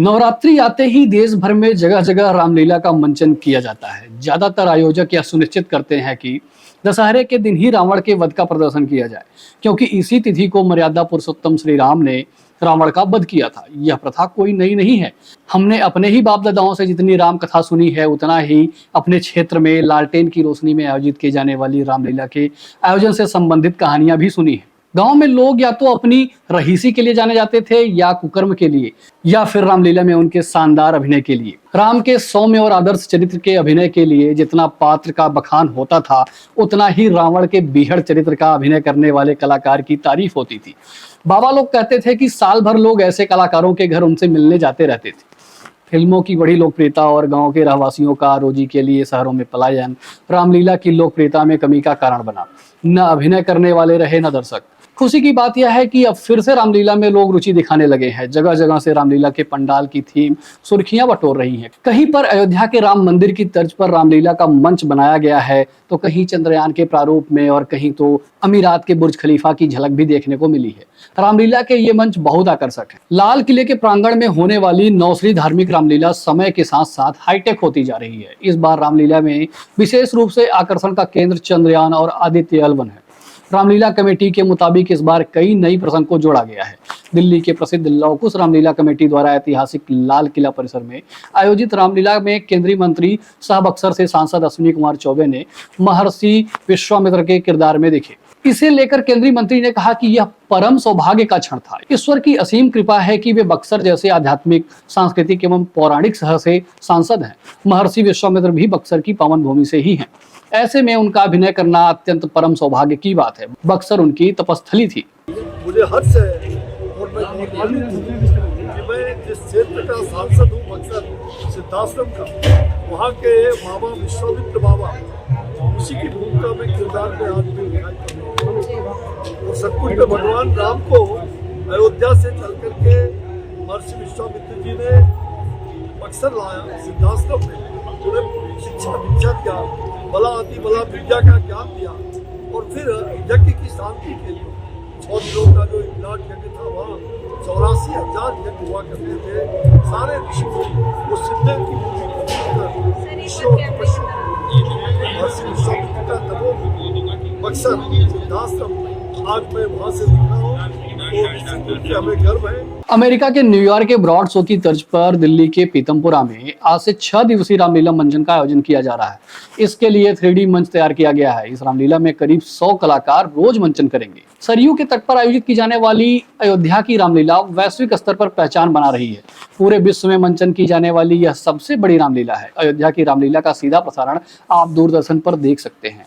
नवरात्रि आते ही देश भर में जगह जगह रामलीला का मंचन किया जाता है। ज्यादातर आयोजक यह सुनिश्चित करते हैं कि दशहरे के दिन ही रावण के वध का प्रदर्शन किया जाए, क्योंकि इसी तिथि को मर्यादा पुरुषोत्तम श्री राम ने रावण का वध किया था। यह प्रथा कोई नई नहीं है। हमने अपने ही बाप दादाओं से जितनी राम कथा सुनी है, उतना ही अपने क्षेत्र में लालटेन की रोशनी में आयोजित की जाने वाली रामलीला के आयोजन से संबंधित कहानियां भी सुनी है। गांव में लोग या तो अपनी रहीसी के लिए जाने जाते थे, या कुकर्म के लिए, या फिर रामलीला में उनके शानदार अभिनय के लिए। राम के सौम्य और आदर्श चरित्र के अभिनय के लिए जितना पात्र का बखान होता था, उतना ही रावण के बीहड़ चरित्र का अभिनय करने वाले कलाकार की तारीफ होती थी। बाबा लोग कहते थे कि साल भर लोग ऐसे कलाकारों के घर उनसे मिलने जाते रहते थे। फिल्मों की बड़ी लोकप्रियता और गांव के रहवासियों का रोजी के लिए शहरों में पलायन रामलीला की लोकप्रियता में कमी का कारण बना। न अभिनय करने वाले रहे, न दर्शक। खुशी की बात यह है कि अब फिर से रामलीला में लोग रुचि दिखाने लगे हैं। जगह जगह से रामलीला के पंडाल की थीम सुर्खियां बटोर रही हैं। कहीं पर अयोध्या के राम मंदिर की तर्ज पर रामलीला का मंच बनाया गया है, तो कहीं चंद्रयान के प्रारूप में, और कहीं तो अमीरात के बुर्ज खलीफा की झलक भी देखने को मिली है। रामलीला के ये मंच बहुत आकर्षक है। लाल किले के प्रांगण में होने वाली नौसरी धार्मिक रामलीला समय के साथ साथ हाईटेक होती जा रही है। इस बार रामलीला में विशेष रूप से आकर्षण का केंद्र चंद्रयान और आदित्य L1 है। रामलीला कमेटी के मुताबिक इस बार कई नई प्रसंग को जोड़ा गया है। दिल्ली के प्रसिद्ध लौकुश रामलीला कमेटी द्वारा ऐतिहासिक लाल किला परिसर में आयोजित रामलीला में केंद्रीय मंत्री सह बक्सर से सांसद अश्विनी कुमार चौबे ने महर्षि विश्वामित्र के किरदार में देखे। इसे लेकर केंद्रीय मंत्री ने कहा कि यह परम सौभाग्य का क्षण था। ईश्वर की असीम कृपा है कि वे बक्सर जैसे आध्यात्मिक, सांस्कृतिक एवं पौराणिक शहर से सांसद हैं। महर्षि विश्वामित्र भी बक्सर की पावन भूमि से ही हैं। ऐसे में उनका अभिनय करना अत्यंत परम सौभाग्य की बात है। बक्सर उनकी तपस्थली थी। मुझे हद से और मैं जिस क्षेत्र का सांसद हूँ, बक्सर सिद्धाश्रम का, वहाँ के बाबा विश्वामित्र बाबा, उसी की भूमिका में किरदार में आज भी दिखाई और सचमुच में भगवान राम को अयोध्या से चल करके महर्षि विश्वामित्र जी ने बक्सर लाया। सिद्धाश्रम में उन्हें शिक्षा दीक्षा दिया, बला आदि बला विद्या का ज्ञान दिया, और फिर यज्ञ की शांति के लिए 6 दिनों का जो विराट यज्ञ था, वहाँ 84,000 यज्ञ हुआ करते थे। सारे ऋषि वो सिद्धि की महर्षि विश्वामित्र का तपोभूमि बक्सर सिद्धाश्रम, आज मैं वहाँ से दिखा हूँ, तो हमें गर्व है। अमेरिका के न्यूयॉर्क के ब्रॉड शो की तर्ज पर दिल्ली के पीतमपुरा में आज से 6 दिवसीय रामलीला मंचन का आयोजन किया जा रहा है। इसके लिए 3D मंच तैयार किया गया है। इस रामलीला में करीब 100 कलाकार रोज मंचन करेंगे। सरयू के तट पर आयोजित की जाने वाली अयोध्या की रामलीला वैश्विक स्तर पर पहचान बना रही है। पूरे विश्व में मंचन की जाने वाली यह सबसे बड़ी रामलीला है। अयोध्या की रामलीला का सीधा प्रसारण आप दूरदर्शन पर देख सकते हैं।